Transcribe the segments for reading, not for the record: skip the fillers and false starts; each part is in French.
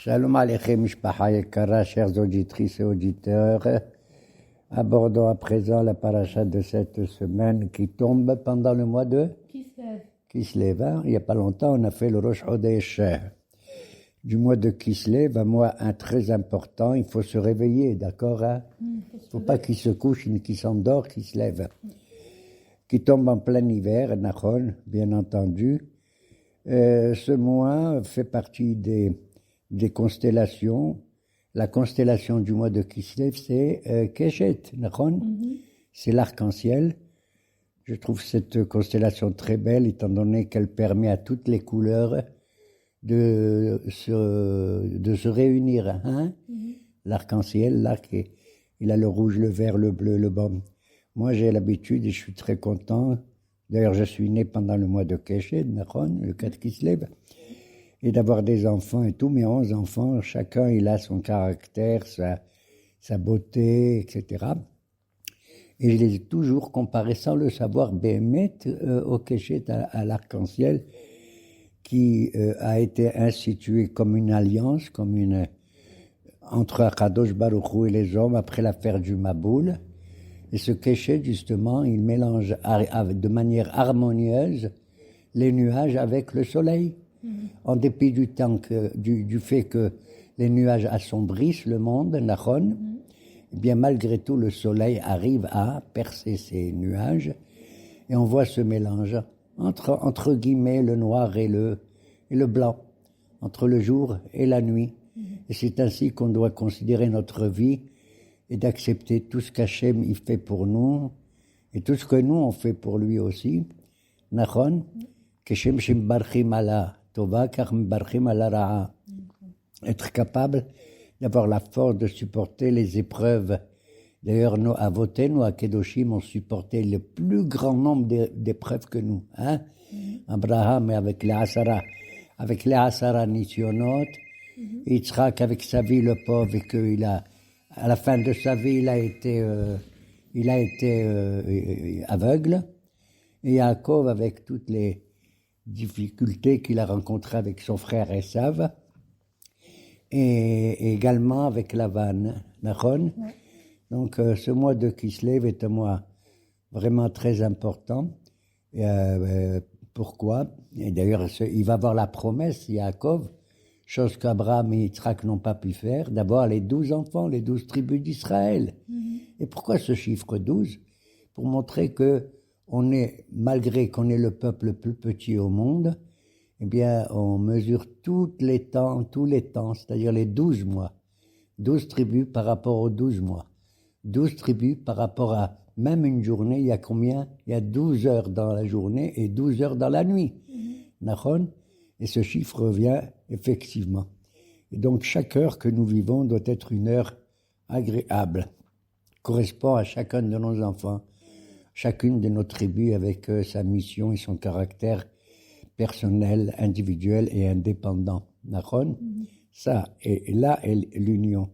Shalom Aleichem Mishpacha Yekara, chères auditrices et auditeurs. Abordons à présent la paracha de cette semaine qui tombe pendant le mois de Kislev. Hein? Il n'y a pas longtemps, on a fait le Rosh Chodesh du mois de Kislev, un mois très important. Il faut se réveiller, d'accord? Hein? Il ne faut pas qu'il se couche ni qu'il s'endort, qu'il se lève. Qui tombe en plein hiver, Nachon, bien entendu. Ce mois fait partie des constellations. La constellation du mois de Kislev, c'est Keshet, Nachon. C'est l'arc-en-ciel. Je trouve cette constellation très belle, étant donné qu'elle permet à toutes les couleurs de se réunir. Hein? L'arc-en-ciel, l'arc, il a le rouge, le vert, le bleu, le blanc. Moi, j'ai l'habitude et je suis très content. D'ailleurs, je suis né pendant le mois de Keshet, Nachon, le 4 Kislev, et d'avoir des enfants et tout. Mes 11 enfants, chacun, il a son caractère, sa beauté, etc. Et je les ai toujours comparés, sans le savoir, Béhémet, au Keshet, à l'arc-en-ciel, qui a été institué comme une alliance, entre Akadosh Baruch Hu et les hommes après l'affaire du Maboul. Et ce Keshet, justement, il mélange de manière harmonieuse les nuages avec le soleil. En dépit du fait que les nuages assombrissent le monde, Nachon, eh bien malgré tout, le soleil arrive à percer ces nuages et on voit ce mélange entre guillemets le noir et le blanc, entre le jour et la nuit. Et c'est ainsi qu'on doit considérer notre vie et d'accepter tout ce qu'Hachem il fait pour nous et tout ce que nous on fait pour lui aussi. Nachon, Keshem Shem Barchim Ala Tova Kar Barchim Ala Ra'a. Être capable d'avoir la force de supporter les épreuves. D'ailleurs, nos avotenu à Kedoshim ont supporté le plus grand nombre d'épreuves que nous. Hein? Abraham avec les Asara Nisionot, Yitzhak avec sa vie, le pauvre, et qu'il a, à la fin de sa vie, il a été aveugle. Et Yaakov avec toutes les difficultés qu'il a rencontrées avec son frère Esav. Et également avec Lavan, Nachon. Donc ce mois de Kislev est un mois vraiment très important. Pourquoi? Et d'ailleurs, il va avoir la promesse, Yaakov, chose qu'Abraham et Yitzhak n'ont pas pu faire, d'avoir les 12 enfants, les 12 tribus d'Israël. Et pourquoi ce chiffre 12? Pour montrer que malgré qu'on est le peuple le plus petit au monde, eh bien, on mesure tous les temps, c'est-à-dire les 12 mois. 12 tribus par rapport aux 12 mois. 12 tribus par rapport à même une journée, il y a combien? Il y a 12 heures dans la journée et 12 heures dans la nuit. Nachon? Et ce chiffre revient effectivement. Et donc, chaque heure que nous vivons doit être une heure agréable. Correspond à chacun de nos enfants, chacune de nos tribus avec sa mission et son caractère personnel, individuel et indépendant. Nachon? Ça, et là est l'union.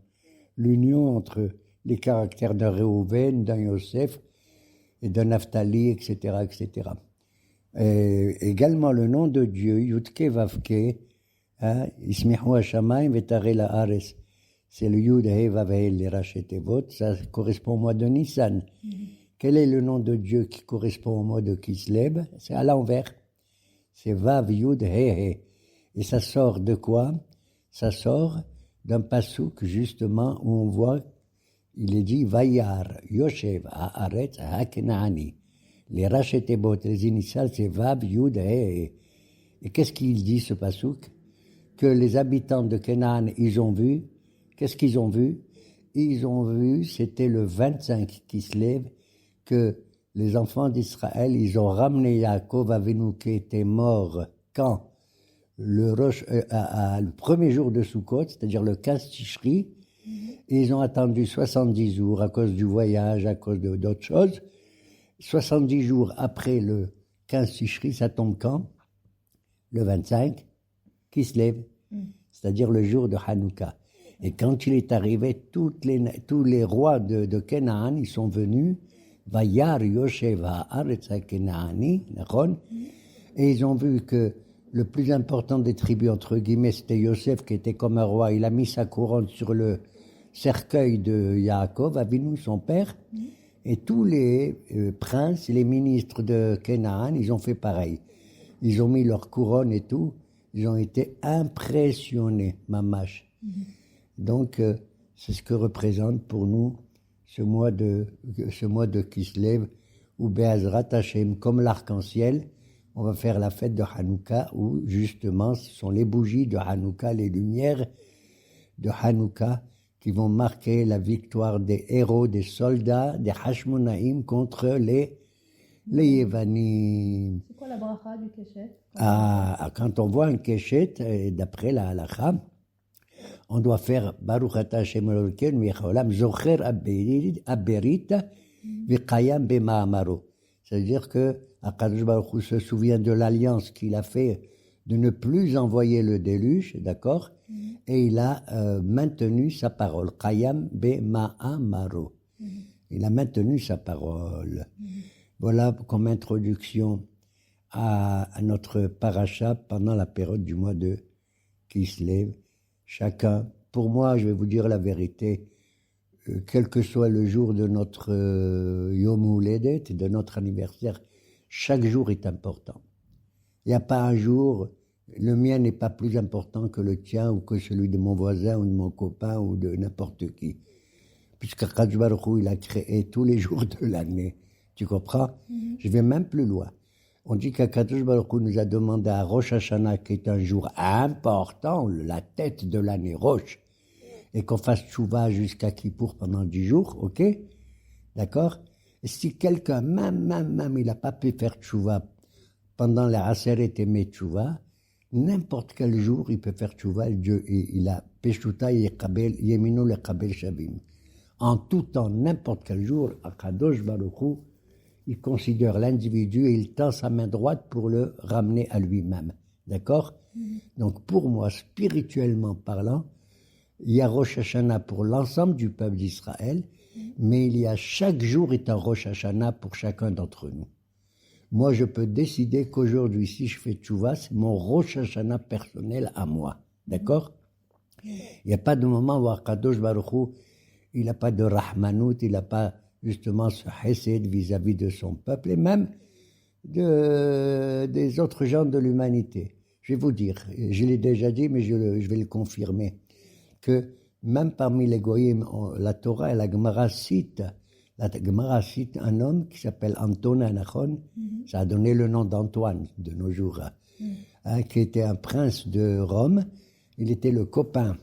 L'union entre les caractères d'un Réhouven, d'un Yosef et d'un Naphtali, etc., etc. Et également le nom de Dieu, Yudke Vavke, Ismihu Hashamayim Vetare La'ares. C'est le Yud He Vav He les Rachetevot, ça correspond au mois de Nissan. Quel est le nom de Dieu qui correspond au mois de Kislev? C'est à l'envers. C'est Vav Yud He He. Et ça sort de quoi? Ça sort d'un passouk, justement, où on voit, il est dit, Vayar, Yoshev, Haaretz, Hakenaani. Les Rachetebot, les initiales, c'est Vav Yud He He. Et qu'est-ce qu'il dit, ce passouk? Que les habitants de Canaan, ils ont vu. Qu'est-ce qu'ils ont vu? Ils ont vu, c'était le 25 Kislev, que les enfants d'Israël, ils ont ramené Yaakov Avinu qui était mort quand le premier jour de Sukkot, c'est-à-dire le 15 Tishri, et ils ont attendu 70 jours à cause du voyage, à cause d'autres choses. 70 jours après le 15 Tishri, ça tombe quand? Le 25 Kislev, c'est-à-dire le jour de Hanouka. Et quand il est arrivé, tous les rois de Canaan, ils sont venus, Vayar Yoshev Haaretz Hakenaani, Nachon, et ils ont vu que le plus important des tribus, entre guillemets, c'était Yosef, qui était comme un roi. Il a mis sa couronne sur le cercueil de Yaakov, Avinu, son père, et tous les princes, les ministres de Canaan, ils ont fait pareil. Ils ont mis leur couronne et tout. Ils ont été impressionnés, mamash. Donc, c'est ce que représente pour nous ce mois de Kislev, où Be'ezrat Hashem, comme l'arc-en-ciel, on va faire la fête de Hanouka, où justement, ce sont les bougies de Hanouka, les lumières de Hanouka, qui vont marquer la victoire des héros, des soldats, des Hashmonaïm contre les Yevanim. C'est quoi la bracha du Keshet? Quand on voit un Keshet, d'après la halakha, on doit faire Baruch Ata Hashem Elokeinu Melech Haolam Zocher Aberit V'Kayam B'Ma'amaro. C'est-à-dire que Akadosh Baruch Hu se souvient de l'alliance qu'il a fait de ne plus envoyer le déluge, d'accord, et il a maintenu sa parole. Kayam B'Ma'amaro. Il a maintenu sa parole. Voilà comme introduction à notre paracha pendant la période du mois de Kislev. Chacun, pour moi, je vais vous dire la vérité, quel que soit le jour de notre Yom Houledet, de notre anniversaire, chaque jour est important. Il n'y a pas un jour, le mien n'est pas plus important que le tien ou que celui de mon voisin ou de mon copain ou de n'importe qui. Puisque Kadosh Baruch Hu, il a créé tous les jours de l'année. Tu comprends? Je vais même plus loin. On dit qu'Akadosh Baruch Hu nous a demandé à Rosh Hashanah, qui est un jour important, la tête de l'année Rosh, et qu'on fasse tchouva jusqu'à Kippour pendant 10 jours, ok? D'accord? Et si quelqu'un, même, il n'a pas pu faire tchouva pendant les Aseret et Metchouva, n'importe quel jour, il peut faire tchouva, Dieu, il a Peshuta Yemino le Kabel Shavim. En tout temps, n'importe quel jour, Akadosh Baruch Hu, il considère l'individu et il tend sa main droite pour le ramener à lui-même. D'accord? Donc pour moi, spirituellement parlant, il y a Rosh Hashanah pour l'ensemble du peuple d'Israël, mais il y a chaque jour est un Rosh Hashanah pour chacun d'entre nous. Moi, je peux décider qu'aujourd'hui, si je fais tchouva, c'est mon Rosh Hashanah personnel à moi. D'accord? Il n'y a pas de moment où Akadosh Baruch Hu, il n'a pas de rahmanout, il n'a pas justement ce hesed vis-à-vis de son peuple et même des autres gens de l'humanité. Je vais vous dire, je l'ai déjà dit, mais je vais le confirmer, que même parmi les goyim, la Torah et la Gemara citent un homme qui s'appelle Antonin Nachon, ça a donné le nom d'Antoine de nos jours, qui était un prince de Rome, il était le copain.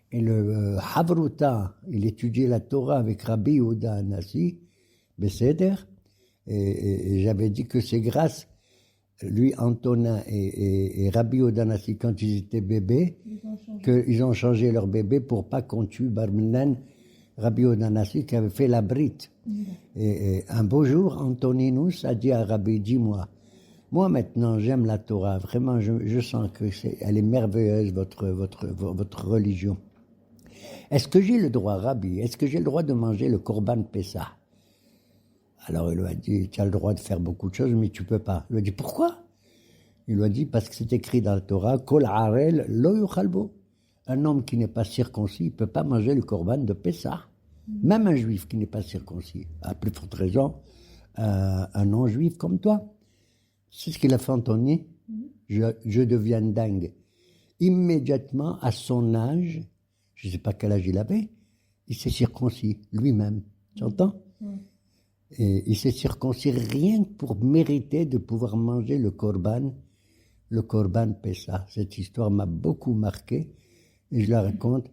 Et le Havruta, il étudiait la Torah avec Rabbi Yehuda Hanassi, Besséder, et j'avais dit que c'est grâce, lui, Antonin et Rabbi Yehuda Hanassi, quand ils étaient bébés, qu'ils ont changé leur bébé pour pas qu'on tue Barmenan, Rabbi Yehuda Hanassi, qui avait fait la brite. Et un beau jour, Antoninus a dit à Rabbi, dis-moi, moi maintenant j'aime la Torah, vraiment je sens que elle est merveilleuse, votre religion. Est-ce que j'ai le droit, Rabbi, est-ce que j'ai le droit de manger le Korban Pessah? Alors il lui a dit, tu as le droit de faire beaucoup de choses, mais tu peux pas. Il lui a dit, pourquoi? Il lui a dit, parce que c'est écrit dans la Torah, Kol Harel lo yuchalbo. Un homme qui n'est pas circoncis, il ne peut pas manger le Korban de Pessah. Même un juif qui n'est pas circoncis, à plus forte raison, un non-juif comme toi. C'est ce qu'il a fait Anthony. Je deviens dingue. Immédiatement, à son âge, je ne sais pas quel âge il avait, il s'est circoncis lui-même. Tu entends? Et il s'est circoncis rien que pour mériter de pouvoir manger le Korban Pessah. Cette histoire m'a beaucoup marqué et je la raconte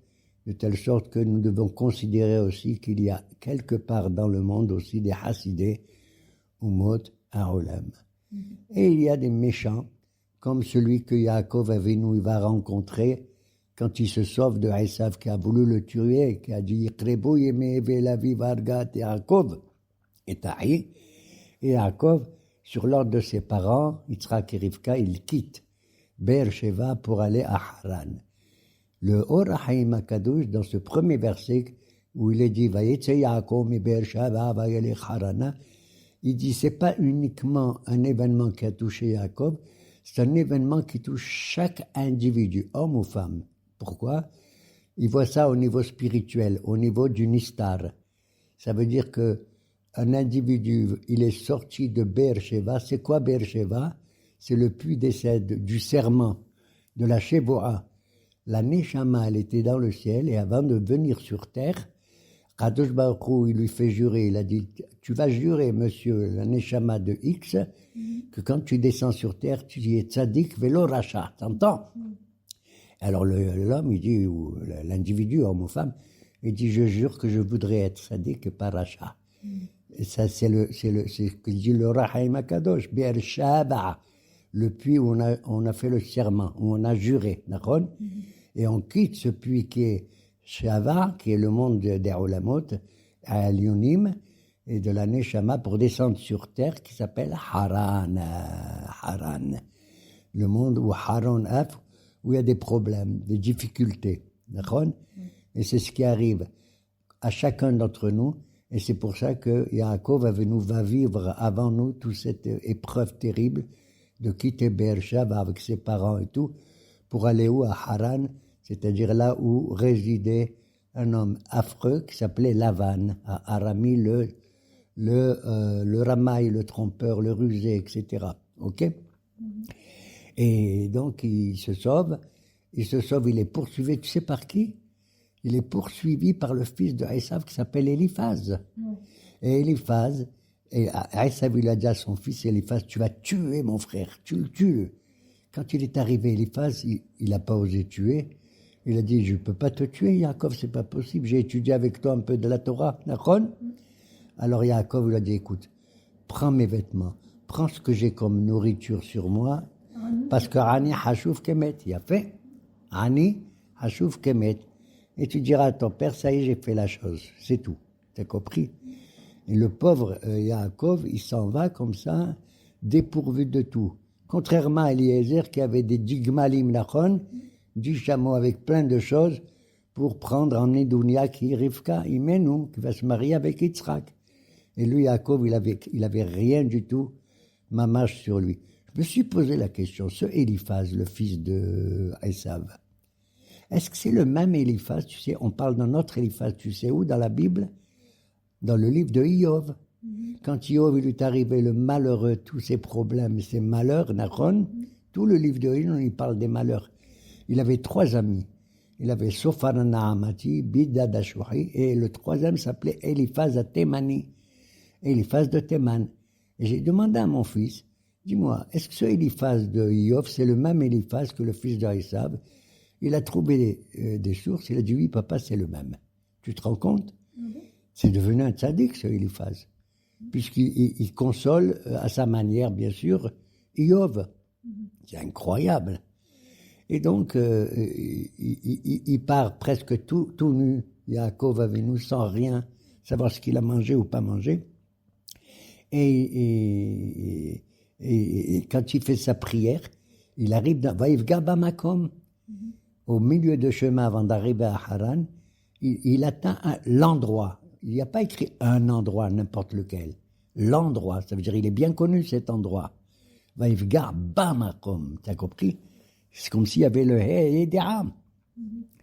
de telle sorte que nous devons considérer aussi qu'il y a quelque part dans le monde aussi des Hassidés Umot Haolam. Et il y a des méchants comme celui que Yaakov Avinu va rencontrer quand il se sauve de Esav qui a voulu le tuer, qui a dit Krebu yemei velavi vargat Yaakov et Tahi. Et Yaakov, sur l'ordre de ses parents, Yitzhak et Rivka, il quitte Be'er-Sheva pour aller à Haran. Le Or HaHaim HaKadosh, dans ce premier verset où il est dit Vayetze Yaakov mi Be'er-Sheva vayelech Harana, il dit c'est pas uniquement un événement qui a touché Yaakov, C'est un événement qui touche chaque individu, homme ou femme. Pourquoi? Il voit ça au niveau spirituel, au niveau du Nistar. Ça veut dire que un individu, il est sorti de Beersheba. C'est quoi Beersheba? C'est le puits du serment, de la Shevoah. La Neshama, elle était dans le ciel, et avant de venir sur terre, Kadosh Baruch Hu, il lui fait jurer, il a dit, tu vas jurer, monsieur, la Neshama de X, que quand tu descends sur terre, tu es tzaddik velo racha, t'entends? Alors l'homme, il dit, ou l'individu, homme ou femme, il dit, je jure que je voudrais être tzaddik et pas racha. Et ça, c'est ce que dit le Rahaim HaKadosh, Beersheba, le puits où on a fait le serment, où on a juré, d'accord? Et on quitte ce puits qui est Shava, qui est le monde des Olamot, à Lyonim, et de la Neshama pour descendre sur terre, qui s'appelle Haran. Haran. Le monde où Haran Af, où il y a des problèmes, des difficultés. D'accord? Et c'est ce qui arrive à chacun d'entre nous. Et c'est pour ça que Yaakov va vivre avant nous toute cette épreuve terrible de quitter Beersheba avec ses parents et tout, pour aller où? À Haran, c'est-à-dire là où résidait un homme affreux qui s'appelait Lavan, à Arami, le ramaille, le trompeur, le rusé, etc. Ok? Et donc il se sauve, il est poursuivi, tu sais par qui? Il est poursuivi par le fils de Esav qui s'appelle Eliphaz. Et Eliphaz, Esav il a dit à son fils Eliphaz, tu vas tuer mon frère, tu le tues. Quand il est arrivé, Eliphaz, il n'a pas osé tuer. Il a dit, je ne peux pas te tuer, Yaakov, c'est pas possible. J'ai étudié avec toi un peu de la Torah, d'accord? Alors Yaakov il a dit, écoute, prends mes vêtements, prends ce que j'ai comme nourriture sur moi, parce que Ani Hashuv Kemet, il a fait. Ani Hashuv Kemet. Et tu diras à ton père, ça y est, j'ai fait la chose. C'est tout. T'as compris? Et le pauvre Yaakov, il s'en va comme ça, dépourvu de tout. Contrairement à Eliezer qui avait des digmalim nachon, 10 chameaux avec plein de choses pour prendre en Edounia qui Rivka, Imenu, qui va se marier avec Yitzhak. Et lui, Yaakov, il avait rien du tout, mamache sur lui. Je me suis posé la question, ce Eliphaz, le fils de Esav, est-ce que c'est le même Eliphaz? Tu sais, on parle d'un autre Eliphaz, tu sais où, dans la Bible? Dans le livre de Iov. Quand Iov, il lui est arrivé le malheureux, tous ses problèmes, ses malheurs, Nachon, tout le livre de Iov, il parle des malheurs. Il avait 3 amis. Il avait Sophar Naamati, Bidad Ashwahi, et le 3e s'appelait Eliphaz Temani, Eliphaz de Théman. Et j'ai demandé à mon fils, dis-moi, est-ce que ce Eliphaz de Iov, c'est le même Eliphaz que le fils d'Esav? Il a trouvé des sources, il a dit oui, papa, c'est le même. Tu te rends compte? C'est devenu un tzaddik, ce Eliphaz, puisqu'il console à sa manière, bien sûr, Iov. C'est incroyable. Et donc, il part presque tout nu, Yaakov Avinu, sans rien, savoir ce qu'il a mangé ou pas mangé. Et quand il fait sa prière, il arrive dans Vaïvga Bamakom, au milieu de chemin avant d'arriver à Haran, il atteint l'endroit. Il n'y a pas écrit un endroit, n'importe lequel. L'endroit, ça veut dire il est bien connu cet endroit. Vaïvga Bamakom, t'as compris? C'est comme s'il y avait le Hey et des Ram.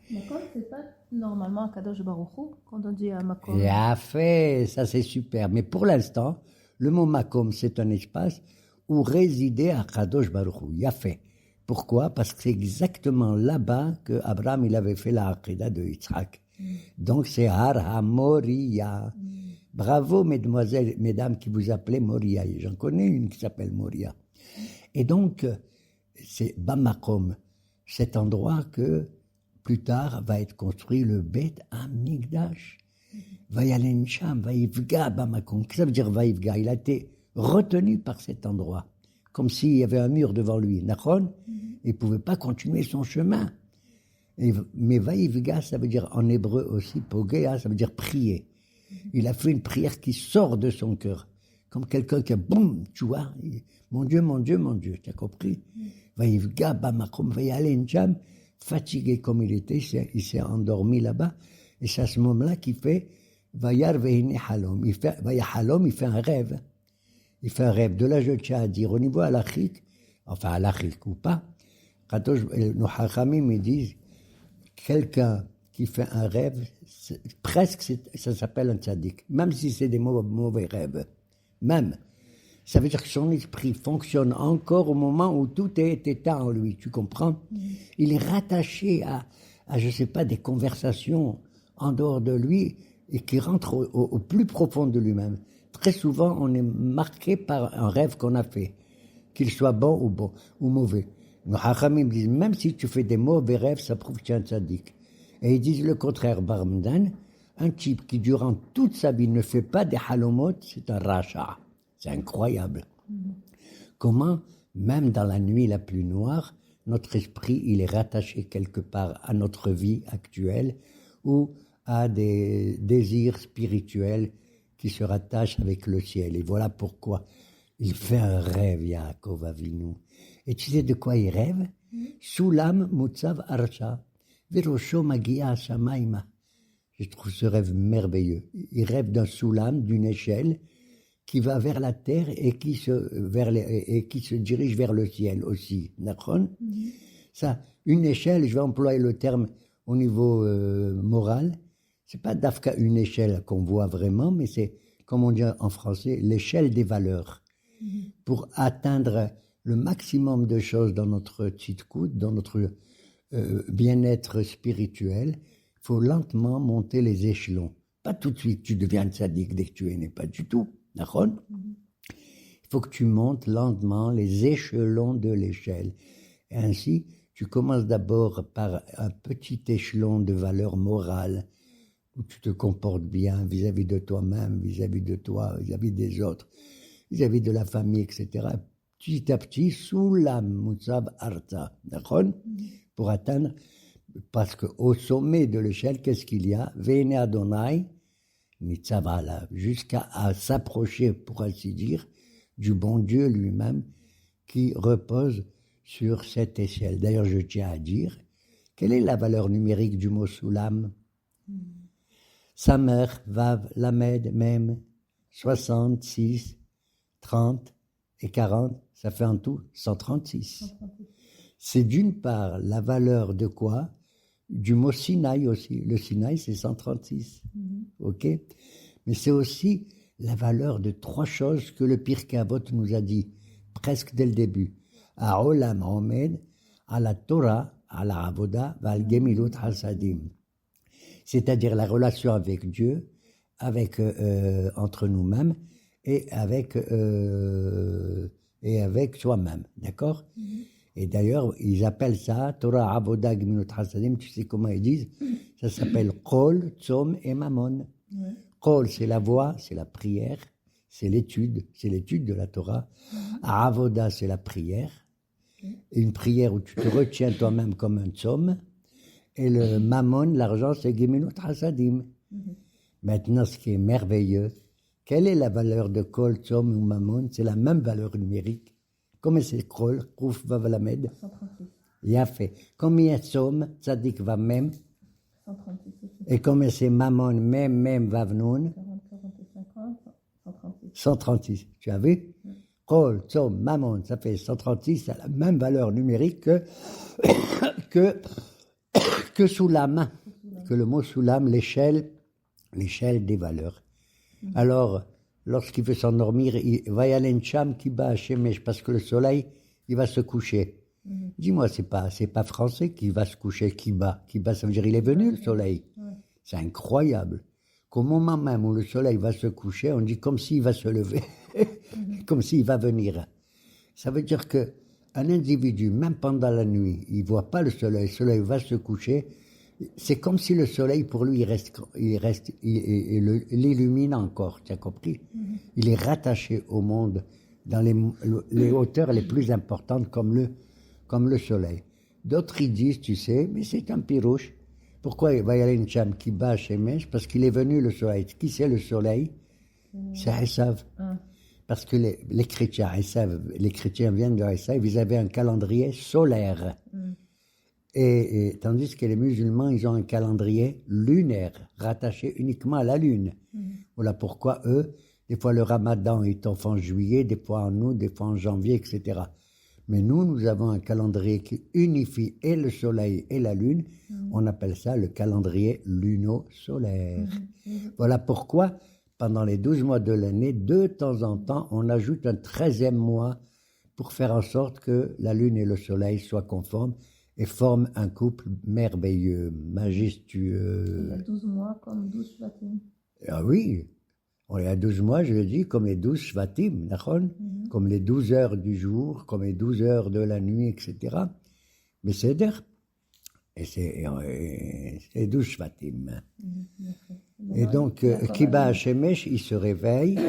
Makom, c'est pas normalement à Kadosh Baruch Hu, quand on dit à Makom. Il a fait, ça c'est super. Mais pour l'instant, le mot Makom, c'est un espace où résidait à Kadosh Baruch Hu. Il a fait. Pourquoi? Parce que c'est exactement là-bas que Abraham il avait fait la Aqidah de Yitzhak. Donc c'est Har HaMoriya. Bravo mesdemoiselles, mesdames qui vous appelez Moria. J'en connais une qui s'appelle Moria. Et donc, c'est Bamakom, cet endroit que plus tard va être construit le Bet Hamikdash. Vayalen Sham, Vaïvga Bamakom. Qu'est-ce que ça veut dire Vaïvga? Il a été retenu par cet endroit, comme s'il y avait un mur devant lui. Nachon, il ne pouvait pas continuer son chemin. Mais Vaïvga, ça veut dire en hébreu aussi, Pogea, ça veut dire prier. Il a fait une prière qui sort de son cœur, comme quelqu'un qui a, boum, tu vois, mon Dieu, mon Dieu, mon Dieu, tu as compris? Vaïvga Bamakom, Vayalen Sham, fatigué comme il était, il s'est endormi là-bas, et c'est à ce moment-là qu'il fait Vayar Vehine Halom. Halom, il fait un rêve. Il fait un rêve. De là, je tiens à dire, au niveau halachique, enfin halachique ou pas, nos hachamim me disent, quelqu'un qui fait un rêve, ça s'appelle un tzaddik, même si c'est des mauvais rêves. Même. Ça veut dire que son esprit fonctionne encore au moment où tout est éteint en lui, tu comprends? Il est rattaché à je sais pas, des conversations en dehors de lui et qui rentrent au plus profond de lui-même. Très souvent, on est marqué par un rêve qu'on a fait, qu'il soit bon ou mauvais. Nos hachamim disent, même si tu fais des mauvais rêves, ça prouve que tu es un tzaddik. Et ils disent le contraire, Barmdan, un type qui durant toute sa vie ne fait pas des halomot, c'est un racha. C'est incroyable. Comment, même dans la nuit la plus noire, notre esprit, il est rattaché quelque part à notre vie actuelle ou à des désirs spirituels qui se rattachent avec le ciel. Et voilà pourquoi il fait un rêve, Yaakov Avinu. Et tu sais de quoi il rêve? Sulam mutzav arsha, virosho magia shamaima. Je trouve ce rêve merveilleux. Il rêve d'un soulam, d'une échelle, qui va vers la terre et qui se dirige vers le ciel aussi. D'accord? Ça, une échelle, je vais employer le terme au niveau moral, c'est pas d'Afka une échelle qu'on voit vraiment, mais c'est, comme on dit en français, l'échelle des valeurs. Pour atteindre le maximum de choses dans notre tzidkut, dans notre bien-être spirituel, il faut lentement monter les échelons. Pas tout de suite, tu deviens tzaddik dès que tu es né, pas du tout. D'accord? Il faut que tu montes lentement les échelons de l'échelle. Et ainsi, tu commences d'abord par un petit échelon de valeur morale, où tu te comportes bien vis-à-vis de toi-même, vis-à-vis de toi, vis-à-vis des autres, vis-à-vis de la famille, etc. Petit à petit, sous la Mutzab Arta, d'accord? Pour atteindre, parce qu'au sommet de l'échelle, qu'est-ce qu'il y a? Vene Adonai, Nitzavala, jusqu'à s'approcher, pour ainsi dire, du bon Dieu lui-même, qui repose sur cette échelle. D'ailleurs, je tiens à dire, quelle est la valeur numérique du mot Soulam? Samer, Vav, Lamed, Mem, 66, 30 et 40, ça fait en tout 136. C'est d'une part la valeur de quoi? Du mot Sinaï aussi. Le Sinaï, c'est 136. OK? Mais c'est aussi la valeur de trois choses que le Pirkei Avot nous a dit, presque dès le début. À Olam Omed, à la Torah, à la Avoda, Val Gemilut Hasadim. C'est-à-dire la relation avec Dieu, avec, entre nous-mêmes et avec soi-même. D'accord? Et d'ailleurs, ils appellent ça Torah Avoda Gemilut Hasadim. Tu sais comment ils disent? Ça s'appelle Kol, Tzom et Mammon. Kol, c'est la voix, c'est la prière, c'est l'étude de la Torah. Avoda, c'est la prière. Une prière où tu te retiens toi-même comme un tzom. Et le Mammon, l'argent, c'est Gemilut Hasadim. Maintenant, ce qui est merveilleux, quelle est la valeur de Kol, Tzom ou Mammon? C'est la même valeur numérique. Combien c'est Kol, Rouf, Vav, Lamed? 136. Il a fait. Combien Tzom, Tzadik, Vav, Mem? 136 aussi. Et combien c'est Mammon, Mem, Vav, Nun? 40, 40 et 50, 136. 136. Tu as vu? Kol, Tzom, Mammon, ça fait 136, ça a la même valeur numérique que Soulam, que le mot Soulam, l'échelle des valeurs. Alors, lorsqu'il veut s'endormir, il va y aller Ncham qui bat Shemesh, parce que le soleil, il va se coucher. Dis-moi, c'est pas français qui va se coucher, qui bat, ça veut dire il est venu le soleil. C'est incroyable. Qu'au moment même où le soleil va se coucher, on dit comme s'il va se lever, comme s'il va venir. Ça veut dire que un individu, même pendant la nuit, il voit pas le soleil va se coucher. C'est comme si le soleil, pour lui, il illumine encore, tu as compris? Il est rattaché au monde dans les hauteurs les plus importantes comme le soleil. D'autres, ils disent, tu sais, mais c'est un pirouche. Pourquoi il va y aller une cham qui bat chez Shemesh? Parce qu'il est venu le soleil. Qui c'est le soleil? C'est Esav. Parce que les chrétiens, les chrétiens viennent de Esav, ils avaient un calendrier solaire. Et tandis que les musulmans, ils ont un calendrier lunaire, rattaché uniquement à la lune. Voilà pourquoi eux, des fois le ramadan est en juillet, des fois en août, des fois en janvier, etc. Mais nous avons un calendrier qui unifie et le soleil et la lune. On appelle ça le calendrier luno-solaire. Voilà pourquoi, pendant les 12 mois de l'année, de temps en temps, on ajoute un 13e mois pour faire en sorte que la lune et le soleil soient conformes et forment un couple merveilleux, majestueux. Il y a 12 mois comme 12 Shvatim. Ah oui, on est à 12 mois, je le dis, comme les 12 Shvatim, comme les 12 heures du jour, comme les 12 heures de la nuit, etc. Mais c'est d'air. Et c'est 12 Shvatim. Et donc, Kiba Hashemesh, il se réveille,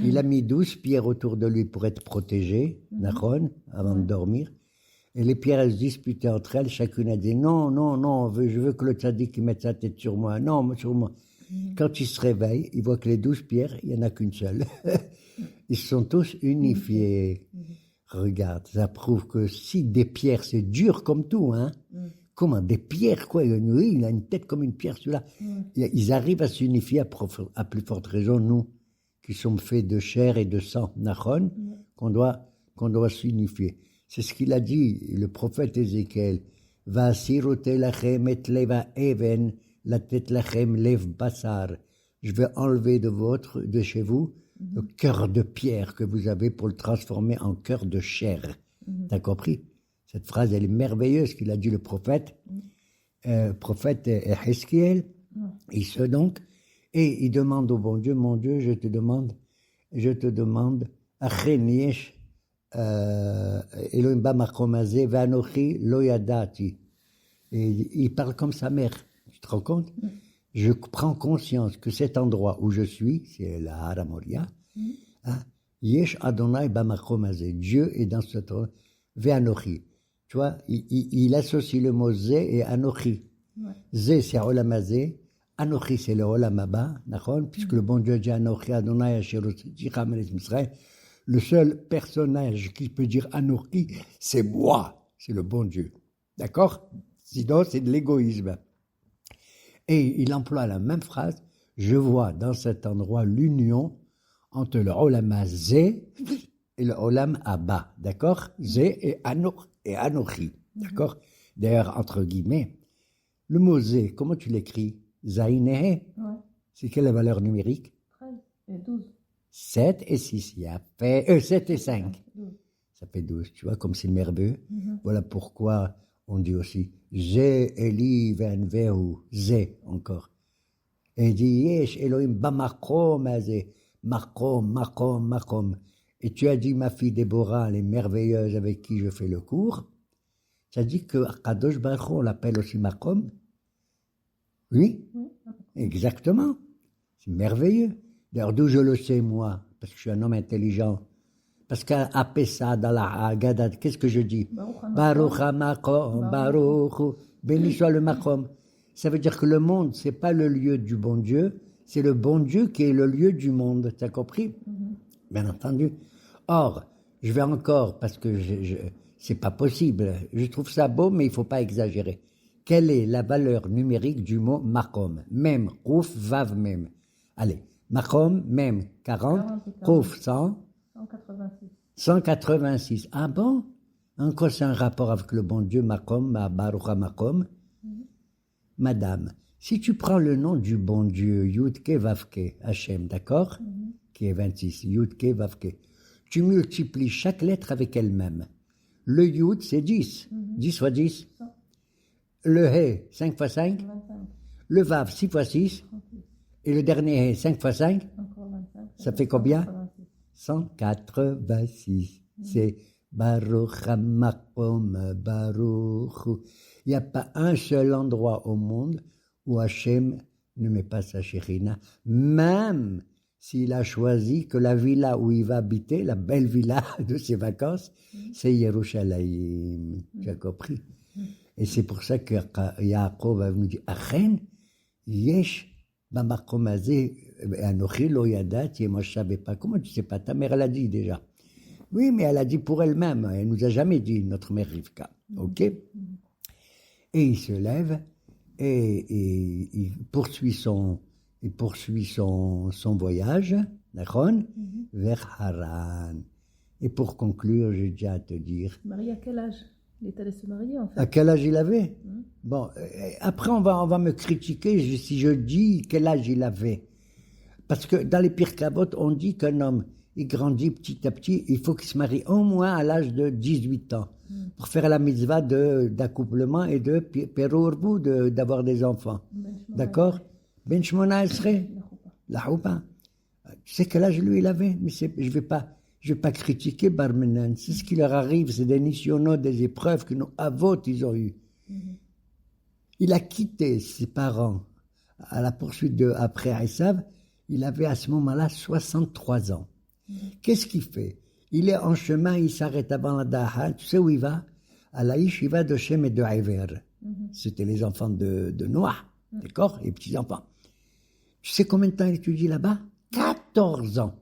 il a mis 12 pierres autour de lui pour être protégé, avant de dormir. Et les pierres, elles se disputaient entre elles, chacune a dit non, non, non, je veux que le tzaddik mette sa tête sur moi, non, sur moi. Quand il se réveille, il voit que les 12 pierres, il n'y en a qu'une seule. Ils sont tous unifiés. Regarde, ça prouve que si des pierres, c'est dur comme tout, hein. Comment des pierres, quoi. Oui, il a une tête comme une pierre, celui-là. Ils arrivent à s'unifier à plus forte raison, nous, qui sommes faits de chair et de sang, nachon, qu'on doit s'unifier. C'est ce qu'il a dit, le prophète Ézéchiel. Va siroter lachem et leva even, la tête lachem lev basar. Je vais enlever de chez vous, le cœur de pierre que vous avez pour le transformer en cœur de chair. T'as compris? Cette phrase, elle est merveilleuse qu'il a dit le prophète. Prophète Ezechiel, il se donc, et il demande au bon Dieu, je te demande, Achen yesh Elohim bamakom hazeh ve'anochi lo yadati. Et il parle comme sa mère. Tu te rends compte? Je prends conscience que cet endroit où je suis, c'est la Hara Moria, yesh Adonai bamakom hazeh. Dieu est dans cet endroit. Ve'anochi. Tu vois, il associe le mot Zé et Anochi. Zé, c'est Olam Hazé. Anochi, c'est le Olam Haba, puisque le bon Dieu dit Anochi, Adonai, Asher Otziticha Melech Misraël. Le seul personnage qui peut dire Anochi, c'est moi, c'est le bon Dieu. D'accord? Sinon, c'est de l'égoïsme. Et il emploie la même phrase. Je vois dans cet endroit l'union entre le Olam Hazé et le Olam Haba. D'accord? Zé et Anochi. D'accord? D'ailleurs, entre guillemets, le mot Zé, comment tu l'écris? Zaïnehe. C'est quelle la valeur numérique? 13 et 12. 7 et 6. Il y a fait, 7 et 5. 12. Ça fait 12. Tu vois, comme c'est merveilleux. Voilà pourquoi on dit aussi Zé Eli Venvehu. Zé, encore. Et il dit Yesh Elohim Bamakom Hazé. Makom. Et tu as dit, ma fille Déborah, elle est merveilleuse avec qui je fais le cours. Ça dit que Kadosh Baruch Hu, on l'appelle aussi Makom. Oui, exactement. C'est merveilleux. D'ailleurs, d'où je le sais, moi, parce que je suis un homme intelligent. Parce qu'à Pessah, dans la Haggadah, qu'est-ce que je dis? Baruch HaMakom, Baruch, béni soit le Makom. Ça veut dire que le monde, c'est pas le lieu du bon Dieu, c'est le bon Dieu qui est le lieu du monde. T'as compris? Bien entendu. Or, je vais encore, parce que c'est pas possible, je trouve ça beau, mais il faut pas exagérer. Quelle est la valeur numérique du mot Makom? Mem, Ouf, Vav, Mem. Allez, Makom, Mem, 40, Ouf, 100. 186. 186. Ah bon? Encore c'est un rapport avec le bon Dieu, Makom, Baruch HaMakom. Madame, si tu prends le nom du bon Dieu, Yudke Vavke, Hachem, d'accord? Qui est 26, Yudke Vavke. Tu multiplies chaque lettre avec elle-même. Le Yud, c'est 10. 10 fois 10. 100. Le He, 5 fois 5. 25. Le Vav, 6 fois 6. 36. Et le dernier He, 5 fois 5. Encore 25. Ça fait combien? 186. C'est Baruch HaMakom, Baruch. Il n'y a pas un seul endroit au monde où Hachem ne met pas sa Shekhinah, même s'il a choisi que la villa où il va habiter, la belle villa de ses vacances, c'est Yerushalayim. Tu as compris? Et c'est pour ça que Yaakov a venu dire, Achen, yesh, bamakom hazeh, anochi lo yadati, et moi je ne savais pas. Comment tu ne sais pas? Ta mère l'a dit déjà. Oui, mais elle a dit pour elle-même. Elle ne nous a jamais dit, notre mère Rivka. Ok? Et il se lève et il poursuit son voyage, vers Haran. Et pour conclure, j'ai déjà à te dire. Marié à quel âge? Il est allé se marier en fait. À quel âge il avait? Bon, après on va me critiquer si je dis quel âge il avait. Parce que dans les Pirkavot, on dit qu'un homme, il grandit petit à petit, il faut qu'il se marie au moins à l'âge de 18 ans pour faire la mitzvah d'accouplement et de perurbu, d'avoir des enfants. D'accord? Ben Shmona Esrei, la Choupa. Tu sais quel âge lui il avait? Mais je vais pas critiquer Barmenan. C'est ce qui leur arrive, c'est des nisyonos, des épreuves que nos avot ils ont eues. Il a quitté ses parents à la poursuite après Esav. Il avait à ce moment-là 63 ans. Qu'est-ce qu'il fait? Il est en chemin, il s'arrête avant la Daha. Tu sais où il va? À la yeshiva de Shem et de Iver. C'était les enfants de Noah, d'accord? Les petits-enfants. Tu sais combien de temps il étudie là-bas? 14 ans.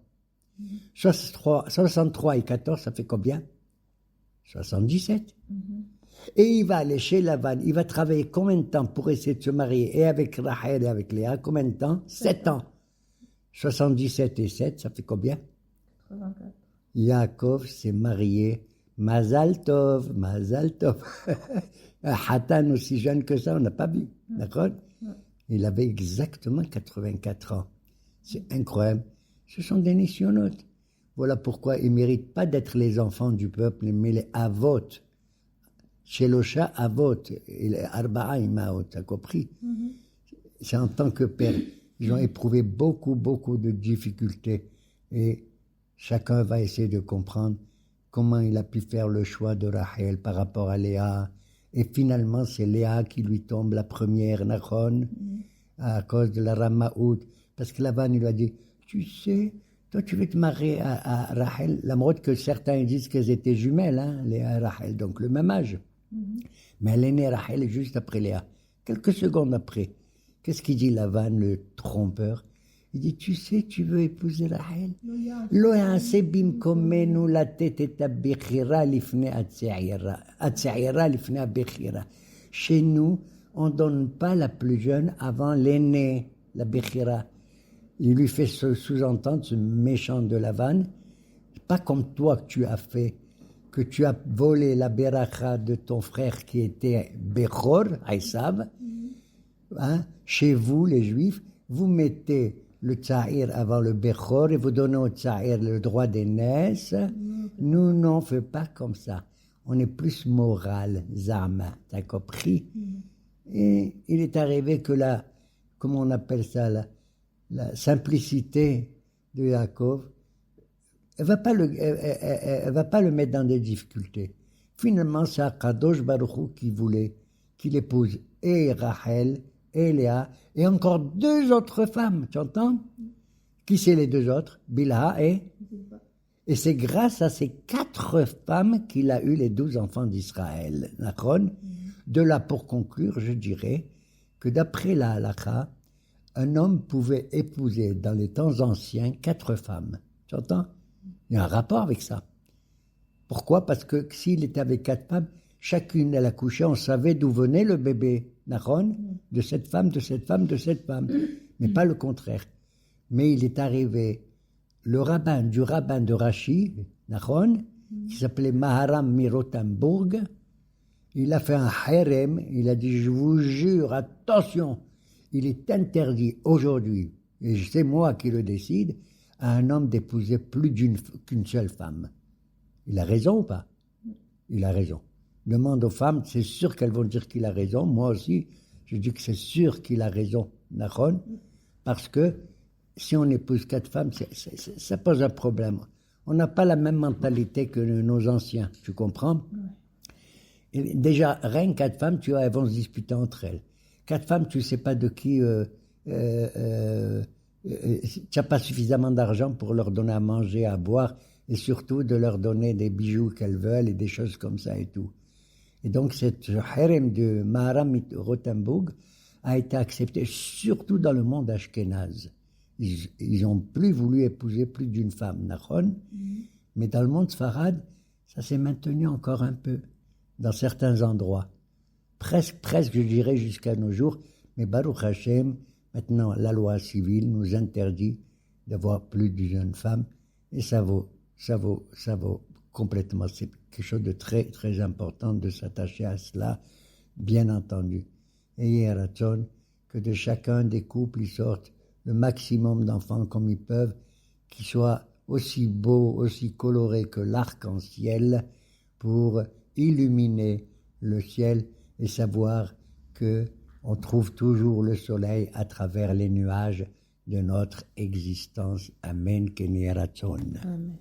63 et 14, ça fait combien? 77. Et il va aller chez Lavan, il va travailler combien de temps pour essayer de se marier et avec Rachel et avec Léa? Combien de temps? 7 ans. 77 et 7, ça fait combien? 84. Yaakov s'est marié. Mazal Tov, Mazal Tov. Un Hatan aussi jeune que ça, on n'a pas vu. D'accord? Il avait exactement 84 ans. C'est incroyable. Ce sont des nisyonotes. Voilà pourquoi ils ne méritent pas d'être les enfants du peuple, mais les avot. Shelosha avot, et les arba'a imaot, t'as compris? C'est en tant que père. Ils ont éprouvé beaucoup de difficultés. Et chacun va essayer de comprendre comment il a pu faire le choix de Rachel par rapport à Léa. Et finalement, c'est Léa qui lui tombe la première, Nachon, à cause de la Ramaout. Parce que Lavan, il lui a dit, tu sais, toi tu veux te marier à Rachel, la mode que certains disent qu'elles étaient jumelles, hein, Léa et Rachel, donc le même âge. Mais elle est née Rachel juste après Léa. Quelques secondes après. Qu'est-ce qu'il dit Lavan, le trompeur? Il dit, tu sais, tu veux épouser Rachel? Lo ya'aseh bimkomenu latet et abechira lifnei atzeira lifnei abechira. Chez nous, on ne donne pas la plus jeune avant l'aînée, la bechira. Il lui fait sous-entendre, ce méchant de Lavan, pas comme toi que tu as fait, que tu as volé la beracha de ton frère qui était Bechor, Esav. Hein, chez vous, les Juifs, vous mettez le Tsahir avant le Bechor et vous donnez au Tsahir le droit d'aînesse. Nous, n'en fait pas comme ça. On est plus moral, Zama, t'as compris? Et il est arrivé que comment on appelle ça, la simplicité de Yaakov, elle va pas le mettre dans des difficultés. Finalement, c'est Akadosh Baruch Hu qui voulait qu'il épouse et Rachel et Léa et encore 2 autres femmes, tu entends? Qui c'est les 2 autres? Bilha et c'est grâce à ces 4 femmes qu'il a eu les 12 enfants d'Israël. De là, pour conclure, je dirais que d'après la halakha, un homme pouvait épouser dans les temps anciens 4 femmes. Tu entends? Il y a un rapport avec ça. Pourquoi? Parce que s'il était avec 4 femmes, chacune elle accouchait, on savait d'où venait le bébé. De cette femme, de cette femme, de cette femme. Mais pas le contraire. Mais il est arrivé du rabbin de Rashi, qui s'appelait Maharam Mirotambourg. Il a fait un harem, il a dit, je vous jure, attention, il est interdit aujourd'hui, et c'est moi qui le décide, à un homme d'épouser plus qu'une seule femme. Il a raison ou pas? Il a raison. Demande aux femmes, c'est sûr qu'elles vont dire qu'il a raison. Moi aussi, je dis que c'est sûr qu'il a raison, parce que si on épouse 4 femmes, ça pose un problème. On n'a pas la même mentalité que nos anciens, tu comprends? Et déjà, rien que 4 femmes, tu vois, elles vont se disputer entre elles. 4 femmes, tu ne sais pas de qui... tu n'as pas suffisamment d'argent pour leur donner à manger, à boire, et surtout de leur donner des bijoux qu'elles veulent et des choses comme ça et tout. Et donc, cette harem de Maharam Rotenburg a été accepté, surtout dans le monde ashkénaze. Ils n'ont plus voulu épouser plus d'une femme, mais dans le monde sfarad, ça s'est maintenu encore un peu, dans certains endroits. Presque, je dirais, jusqu'à nos jours. Mais Baruch Hashem, maintenant, la loi civile nous interdit d'avoir plus d'une jeune femme, et ça vaut complètement. C'est quelque chose de très, très important de s'attacher à cela, bien entendu. Ayez raison que de chacun des couples, ils sortent le maximum d'enfants comme ils peuvent, qui soient aussi beaux, aussi colorés que l'arc-en-ciel, pour illuminer le ciel et savoir que on trouve toujours le soleil à travers les nuages de notre existence. Amen. Amen.